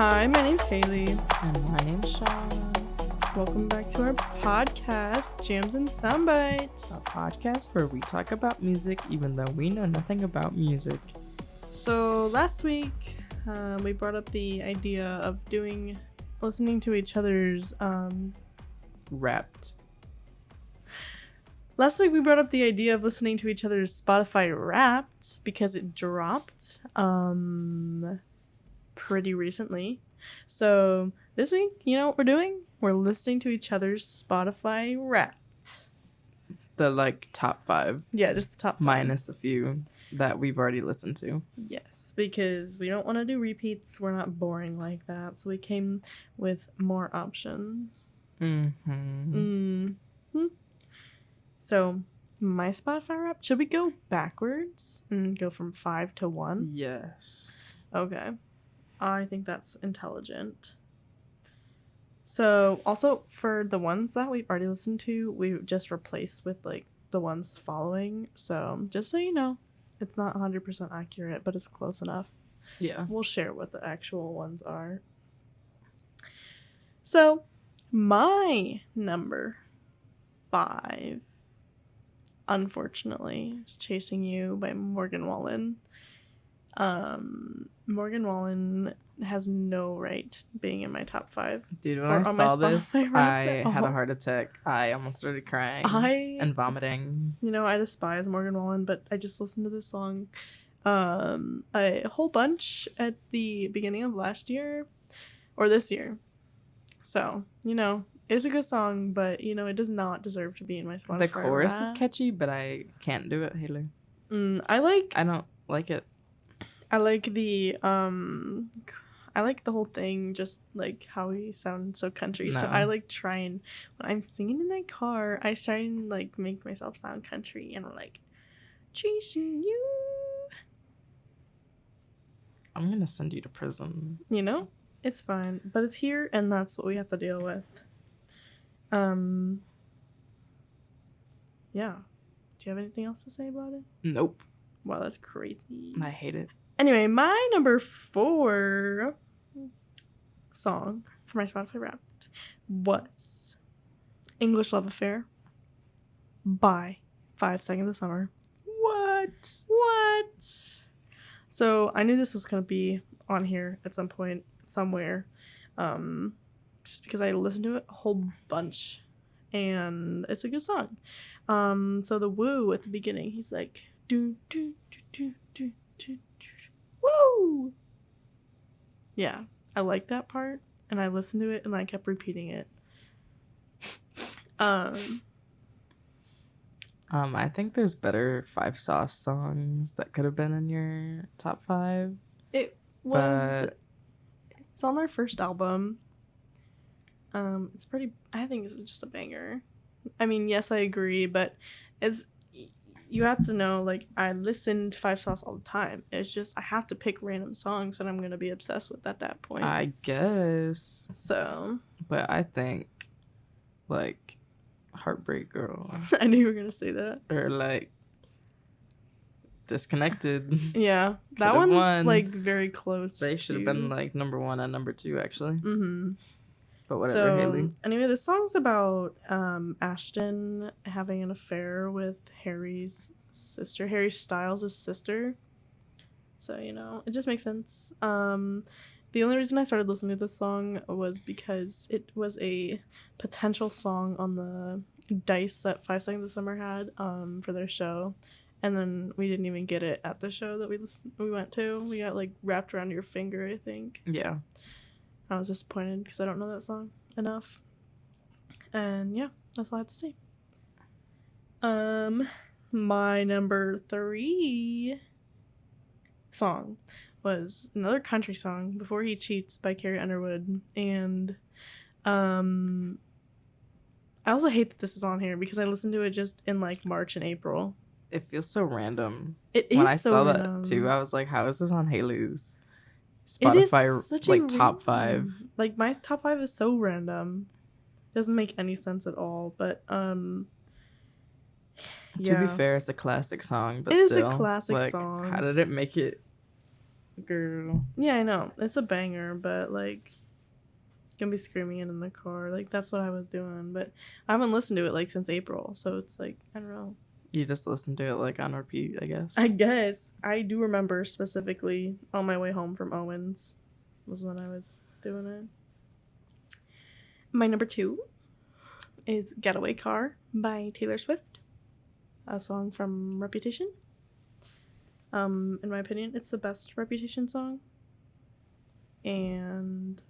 Hi, my name's Kaylee. And my name's Sean. Welcome back to our podcast, Jams and Soundbites. A podcast where we talk about music even though we know nothing about music. So last week, we brought up the idea of listening to each other's, Wrapped. Last week we brought up the idea of listening to each other's Spotify Wrapped because it dropped, pretty recently. So this week, you know what we're doing? We're listening to each other's Spotify Wrapped. The top 5. Yeah, just the top 5. Minus a few that we've already listened to. Yes, because we don't want to do repeats. We're not boring like that. So we came with more options. So my Spotify Wrapped, should we go backwards and go from 5 to 1? Yes. Okay. I think that's intelligent. So also for the ones that we've already listened to, we just replaced with the ones following. So just so you know, it's not 100% accurate, but it's close enough. Yeah. We'll share what the actual ones are. So my number 5, unfortunately, is Chasing You by Morgan Wallen. Morgan Wallen has no right being in my top 5. Dude, when I saw this, I had a heart attack. I almost started crying and vomiting. You know, I despise Morgan Wallen, but I just listened to this song a whole bunch at the beginning of last year or this year. So, you know, it's a good song, but, you know, it does not deserve to be in my Spotify. The chorus is catchy, but I can't do it, Haley. I don't like it. I like the whole thing, just like how he sounds so country. No. So I like trying, when I'm singing in my car, I try and like make myself sound country and like chasing you. I'm gonna send you to prison. You know, it's fine, but it's here, and that's what we have to deal with. Yeah. Do you have anything else to say about it? Nope. Wow, that's crazy. I hate it. Anyway, my number 4 song for my Spotify Wrapped was English Love Affair by 5 Seconds of Summer. What? So I knew this was going to be on here at some point, somewhere, just because I listened to it a whole bunch, and it's a good song. So the woo at the beginning, he's like, do, do, do, do, do, do, do. Woo! Yeah, I like that part, and I listened to it, and I kept repeating it. I think there's better 5 Sauce songs that could have been in your top 5. It's on their first album. It's pretty, I think it's just a banger. I mean, yes, I agree, but you have to know, like, I listen to 5 Sauce all the time. It's just, I have to pick random songs that I'm going to be obsessed with at that point. I guess. So. But I think, like, Heartbreak Girl. I knew you were going to say that. Or, like, Disconnected. Yeah. That one's, like, very close. They should have been, like, number 1 and number 2, actually. Mm-hmm. But whatever, Haley. Anyway, this song's about Ashton having an affair with Harry's sister. Harry Styles' sister. So, you know, it just makes sense. The only reason I started listening to this song was because it was a potential song on the dice that 5 Seconds of Summer had for their show. And then we didn't even get it at the show that we went to. We got, like, wrapped around your finger, I think. Yeah. I was disappointed because I don't know that song enough. And yeah, that's all I have to say. My number 3 song was another country song, Before He Cheats by Carrie Underwood. And I also hate that this is on here because I listened to it just in like March and April. It feels so random. It is when I so saw random. that too, I was like, how is this on Haley's Spotify like top 5? Like my top 5 is so random. Doesn't make any sense at all. But yeah. To be fair, it's a classic song, but it still, is a classic like, song. how did it make it Girl. Yeah, I know. It's a banger, but like gonna be screaming it in the car. Like that's what I was doing. But I haven't listened to it like since April, so it's like I don't know. You just listened to it like on repeat, I guess. I guess. I do remember specifically on my way home from Owens was when I was doing it. My number 2 is Getaway Car by Taylor Swift. A song from Reputation. In my opinion, it's the best Reputation song. And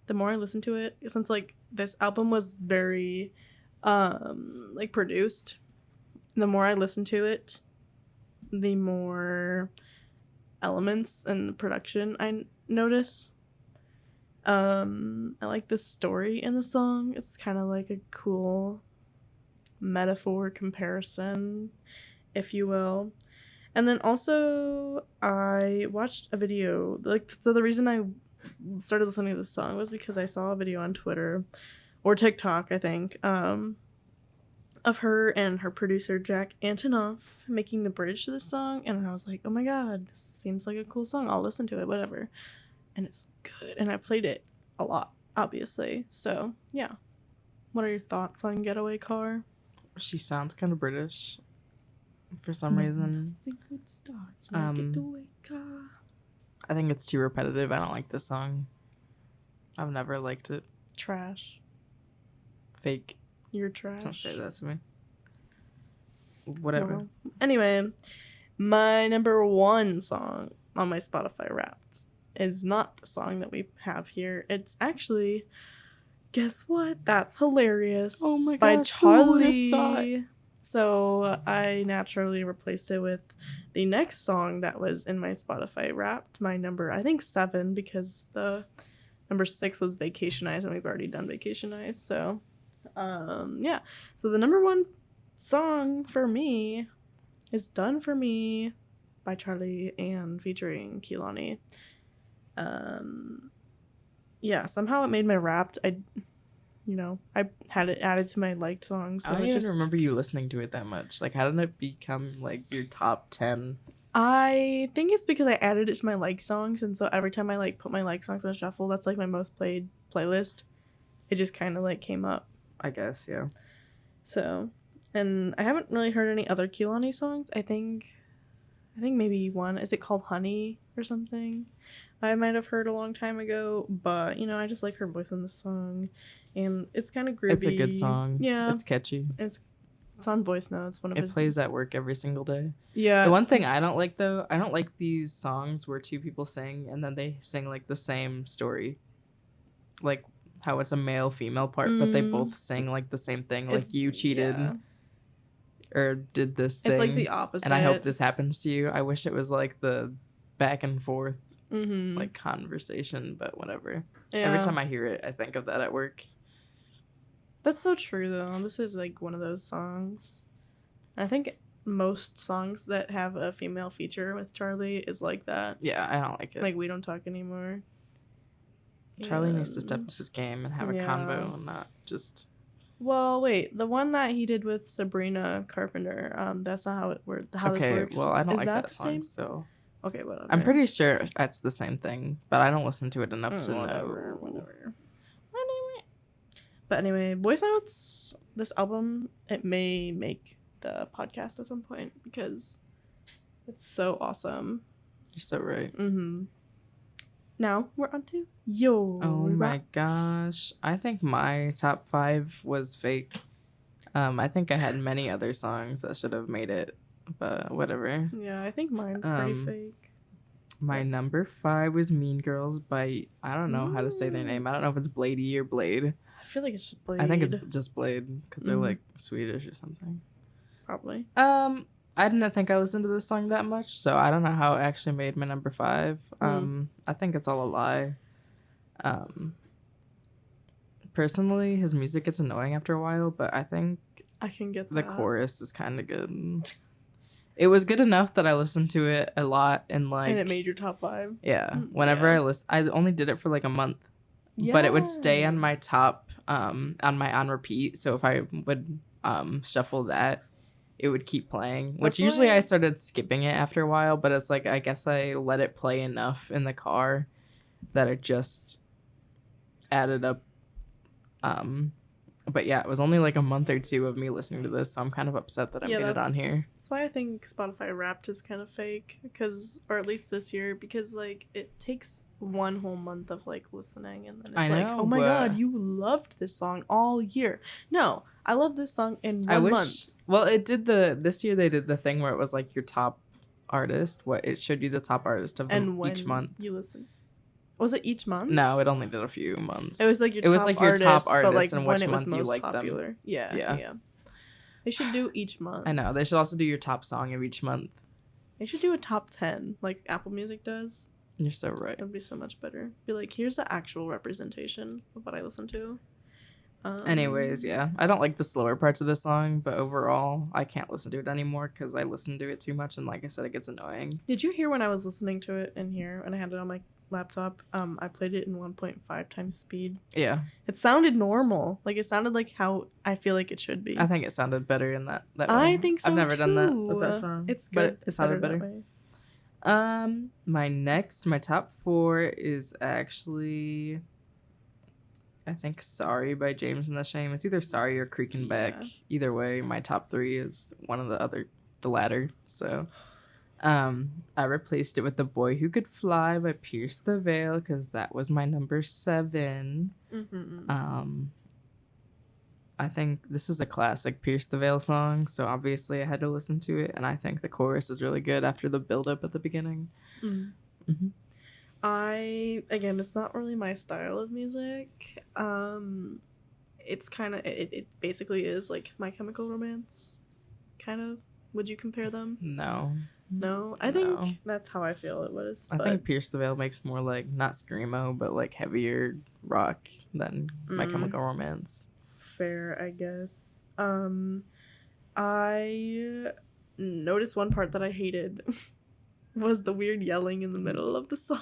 the more I listen to it, since like this album was very like produced, the more I listen to it, the more elements and the production I notice. I like the story in the song. It's kind of like a cool metaphor comparison, if you will. And then also I watched a video, like, so the reason I started listening to this song was because I saw a video on Twitter or TikTok, I think, of her and her producer Jack Antonoff making the bridge to this song, and I was like, oh my god, this seems like a cool song, I'll listen to it, whatever. And it's good, and I played it a lot, obviously. So yeah, what are your thoughts on Getaway Car? She sounds kind of British for some reason. Getaway car. I think it's too repetitive. I don't like this song. I've never liked it. Trash. Fake. You're trash. Don't say that to me. Whatever. Well, anyway, my number 1 song on my Spotify Wrapped is not the song that we have here. It's actually, guess what? That's Hilarious. Oh my by gosh, Charlie. So I naturally replaced it with the next song that was in my Spotify Wrapped, my number, I think 7, because the number 6 was Vacationize, and we've already done Vacationize. So yeah, so the number 1 song for me is Done For Me by Charlie and featuring Kehlani. Yeah, somehow it made my Wrapped. I had it added to my liked songs. So I don't even remember you listening to it that much. Like, how did it become like your top 10? I think it's because I added it to my like songs, and so every time I like put my like songs on shuffle, that's like my most played playlist. It just kind of like came up, I guess, yeah. So, and I haven't really heard any other Kehlani songs. I think maybe one. Is it called Honey or something? I might have heard a long time ago, but I just like her voice in the song, and it's kind of groovy. It's a good song. Yeah, it's catchy. It's on voice notes. It plays at work every single day. Yeah. The one thing I don't like, though, I don't like these songs where 2 people sing and then they sing like the same story, like how it's a male female part, but they both sing like the same thing. Like, you cheated. Yeah. Or did this thing. It's like the opposite. And I hope this happens to you. I wish it was like the back and forth like conversation, but whatever. Yeah. Every time I hear it, I think of that at work. That's so true, though. This is like one of those songs. I think most songs that have a female feature with Charlie is like that. Yeah, I don't like it. Like, We Don't Talk Anymore. Charlie needs to step up his game and have a convo and not just... Well, wait. The one that he did with Sabrina Carpenter, that's not how it worked. This works. Okay, well, I don't like that song, so... Okay, whatever. I'm pretty sure that's the same thing, but I don't listen to it enough to know. Whatever. But anyway, voice notes, this album, it may make the podcast at some point because it's so awesome. You're so right. Now we're on to your Oh my gosh. I think my top 5 was fake. I think I had many other songs that should have made it, but whatever. Yeah, I think mine's pretty fake. My number 5 was Mean Girls by, I don't know how to say their name. I don't know if it's Bladee or Blade. I feel like it's just Blade. I think it's just Blade because they're like Swedish or something. Probably. I didn't think I listened to this song that much, so I don't know how it actually made my number 5. I think it's all a lie. Personally, his music gets annoying after a while, but I think I can get the chorus is kind of good. It was good enough that I listened to it a lot and it made your top 5. Yeah. Whenever I only did it for like a month. Yeah. But it would stay on my top on repeat. So if I would shuffle that, it would keep playing. That's Which usually why- I started skipping it after a while, but it's like I guess I let it play enough in the car that it just added up. But yeah, it was only like a month or two of me listening to this, so I'm kind of upset that I Yeah, made it on that's- here. That's why I think Spotify Wrapped is kind of fake, or at least this year, because like it takes one whole month of like listening, and then it's I like, know, oh my god, but- you loved this song all year. No, I love this song in I one wish. month. Well, it did this year. They did the thing where it was like your top artist. What it showed you the top artist of And when each month. you listen, was it each month? No, it only did a few months. It was like your It was top like your artist, top but artist like and when which it was month you most liked them. popular. Yeah, Yeah. yeah. They should do each month. I know. They should also do your top song of each month. They should do a top 10 like Apple Music does. You're so right. It would be so much better. Be like, here's the actual representation of what I listen to. Anyways, yeah. I don't like the slower parts of this song, but overall, I can't listen to it anymore because I listen to it too much, and like I said, it gets annoying. Did you hear when I was listening to it in here and I had it on my laptop? I played it in 1.5 times speed. Yeah, It sounded normal. Like it sounded like how I feel like it should be. I think it sounded better in that way. I think so I've never done that with that too. song. It's but good. it sounded that better. way. My top 4 is actually, I think, Sorry by James and the Shame. It's either Sorry or Creaking Back. Yeah. Either way, my top 3 is one of the latter. So, I replaced it with The Boy Who Could Fly by Pierce the Veil because that was my number 7. Mm-hmm. I think this is a classic Pierce the Veil song, so obviously I had to listen to it, and I think the chorus is really good after the build-up at the beginning. Mm-hmm. Again, it's not really my style of music. It's kind of it basically is like My Chemical Romance, kind of. Would you compare them? No. No, I think that's how I feel it was. I think Pierce the Veil makes more like not screamo, but like heavier rock than My Chemical Romance. Fair, I guess. I noticed one part that I hated was the weird yelling in the middle of the song.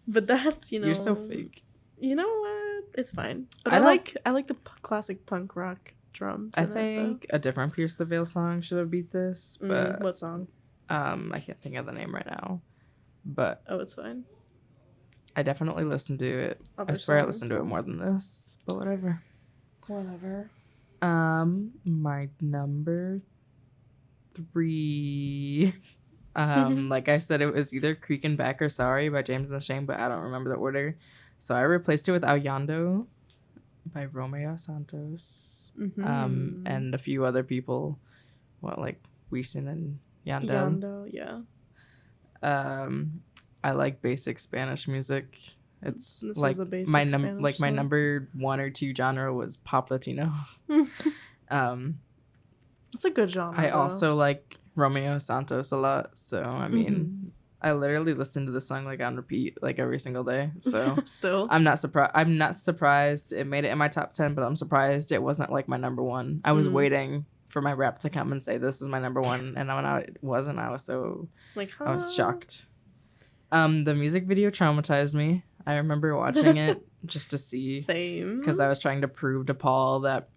But that's, You're so fake. You know what? It's fine. But I I like the classic punk rock drums. I in it, think a different Pierce the Veil song should have beat this, though. but What song? I can't think of the name right now. But Oh, it's fine. I definitely listened to it. I Other swear I songs. listened to it more than this, but whatever. Whatever. My number 3. Like I said, it was either Creaking Back or Sorry by James and the Shame, but I don't remember the order. So I replaced it with Aullando by Romeo Santos. Mm-hmm. And a few other people. Well, like Wisin and Yandel. Yando, yeah. I like basic Spanish music. It's This like was a basic my Spanish my song. number 1 or 2 genre was pop Latino. It's a good genre. I though. also like Romeo Santos a lot, so I mean, Mm-hmm. I literally listen to the song like on repeat like every single day. So still. I'm not surprised it made it in my top 10, but I'm surprised it wasn't like my number 1. I was waiting for my rep to come and say this is my number 1, and when it wasn't, I was Huh? shocked. The music video traumatized me. I remember watching it just to see, Same. because I was trying to prove to Paul that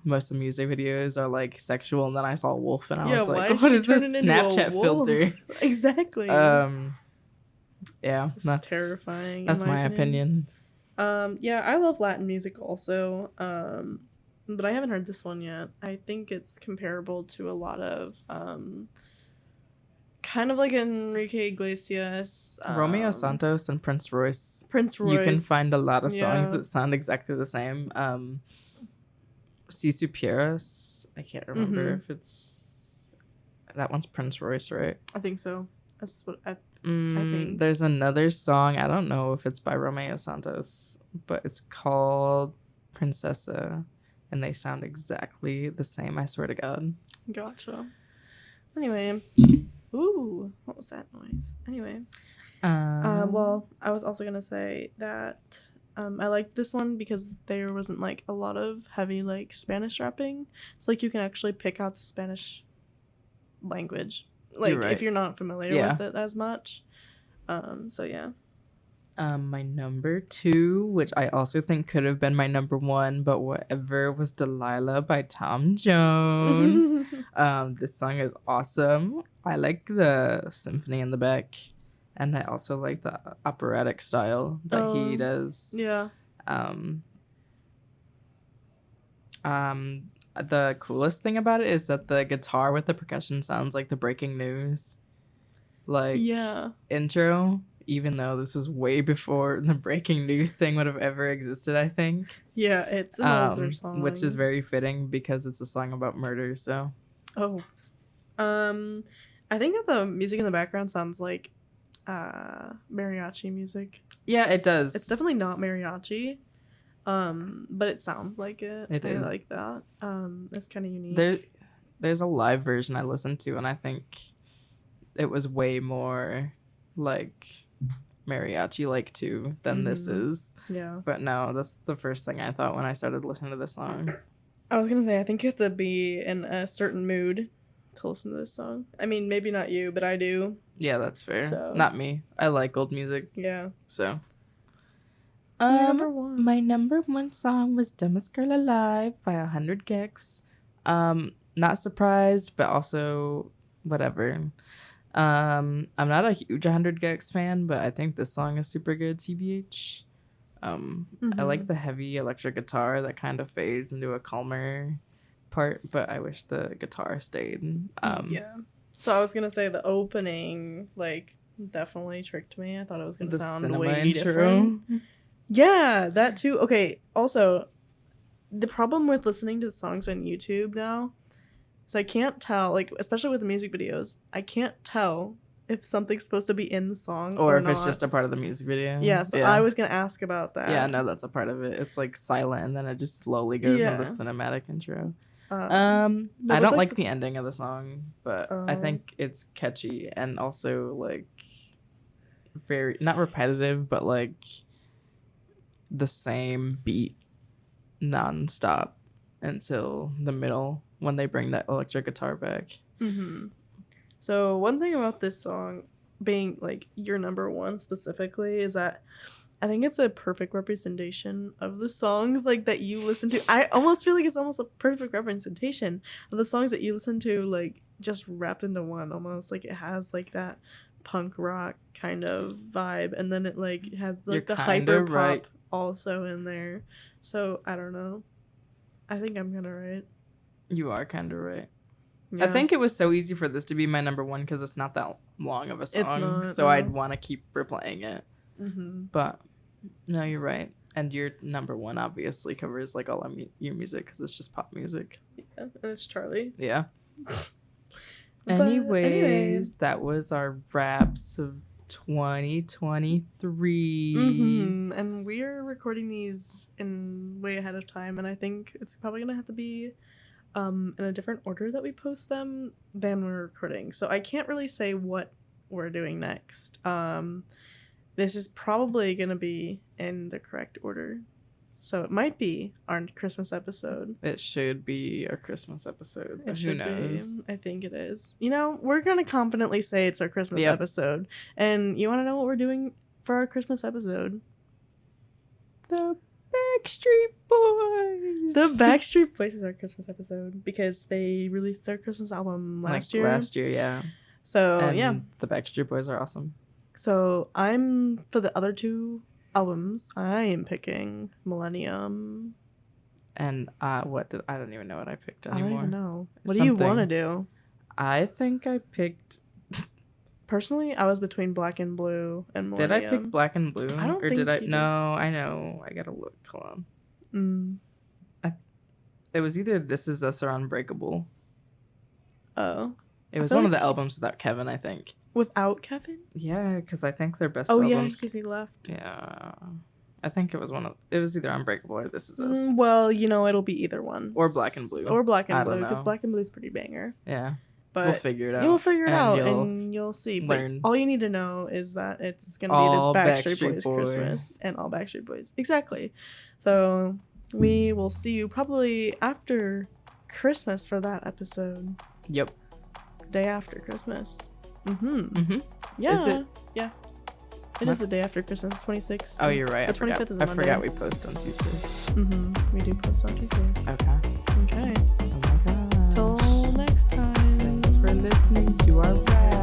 most of the music videos are like sexual, and then I saw Wolf and I was why like, what she is this turning into a Snapchat wolf? filter? Exactly. Yeah, Just that's terrifying. in that's my opinion. Yeah, I love Latin music also. But I haven't heard this one yet. I think it's comparable to a lot of kind of like Enrique Iglesias, Romeo Santos and Prince Royce. Prince Royce. You can find a lot of songs Yeah. that sound exactly the same. Si Supieras, I can't remember if it's that one's Prince Royce, right? I think so. That's what I think. There's another song. I don't know if it's by Romeo Santos, but it's called Princessa, and they sound exactly the same. I swear to God. Gotcha. Anyway. Ooh, what was that noise? Anyway. Well, I was also gonna say that I liked this one because there wasn't like a lot of heavy like Spanish rapping. So like you can actually pick out the Spanish language. Like You're right. if you're not familiar Yeah. with it as much. So yeah. My number 2, which I also think could have been my number 1, but whatever, was Delilah by Tom Jones. This song is awesome. I like the symphony in the back, and I also like the operatic style that he does. Yeah. The coolest thing about it is that the guitar with the percussion sounds like the breaking news, like, intro, even though this was way before the breaking news thing would have ever existed, I think. Yeah, it's an older song. Which is very fitting because it's a song about murder, so. Oh. I think that the music in the background sounds like mariachi music. Yeah, it does. It's definitely not mariachi. But it sounds like it. It is. I like that. It's kind of unique. There's a live version I listened to, and I think it was way more like mariachi like too than this is. Yeah. But no, that's the first thing I thought when I started listening to this song. I was gonna say, I think you have to be in a certain mood to listen to this song. I mean, maybe not you, but I do. Yeah, that's fair. So. Not me. I like old music. Yeah. So. Number 1. My number 1 song was Dumbest Girl Alive by 100 Gex. Not surprised, but also whatever. I'm not a huge 100 Gex fan, but I think this song is super good, TBH. I like the heavy electric guitar that kind of fades into a calmer part, but I wish the guitar stayed. Yeah. So I was gonna say the opening, like, definitely tricked me. I thought it was gonna sound way different. Yeah, that too. Okay, also, the problem with listening to songs on YouTube now is I can't tell, like, especially with the music videos, I can't tell if something's supposed to be in the song or if not. It's just a part of the music video. Yeah, so I was going to ask about that. Yeah, no, that's a part of it. It's, like, silent, and then it just slowly goes into the cinematic intro. I don't like the ending of the song, but I think it's catchy and also, like, very, not repetitive, but, like, the same beat nonstop until the middle when they bring that electric guitar back. So one thing about this song being, like, your number 1 specifically is that I think it's a perfect representation of the songs, like, that you listen to. I almost feel like it's almost a perfect representation of the songs that you listen to, like, just wrapped into one almost. Like, it has, like, that punk rock kind of vibe, and then it, like, has, like, the hyper pop also in there. So I don't know, I think I'm kind of right. You are kind of right. Yeah. I think it was so easy for this to be my number 1 because it's not that long of a song, it's not, so I'd want to keep replaying it. Mm-hmm. But no, you're right, and your number 1 obviously covers, like, all of your music because it's just pop music. Yeah, and it's Charlie. Yeah. Anyways, that was our wraps of 2023. And we're recording these in way ahead of time, and I think it's probably gonna have to be in a different order that we post them than we're recording, so I can't really say what we're doing next. This is probably gonna be in the correct order, so it might be our Christmas episode. It should be our Christmas episode. Who knows? I think it is. You know, we're gonna confidently say it's our Christmas episode. And you want to know what we're doing for our Christmas episode? The Backstreet Boys. The Backstreet Boys is our Christmas episode because they released their Christmas album last year. Yeah. So and the Backstreet Boys are awesome. So I'm, for the other 2 albums, I am picking Millennium. And I don't even know what I picked anymore. I don't even know. What do you want to do? I think I picked... Personally, I was between Black and Blue and Millennium. Did I pick Black and Blue? I don't think you did. No, I know. I gotta look. Hold on. It was either This Is Us or Unbreakable. Oh. It was one of the albums without Kevin, I think. Without Kevin? Yeah, because I think their best albums... Oh, yeah, because he left. Yeah. I think it was it was either Unbreakable or This Is Us. Well, you know, it'll be either one. Or Black and Blue. Or Black and Blue, because Black and Blue's pretty banger. Yeah. But we'll figure it out. You'll figure it out, and you'll see. Learn. But all you need to know is that it's going to be the Backstreet Boys Christmas and all Backstreet Boys. Exactly. So we will see you probably after Christmas for that episode. Yep. Day after Christmas. Yeah. Is it? Yeah. It is the day after Christmas, 26th. Oh, you're right. The 25th is a I Monday. forgot we post on Tuesdays. We do post on Tuesdays. Okay. Okay. Oh my god. Till next time. Thanks for listening to our ride.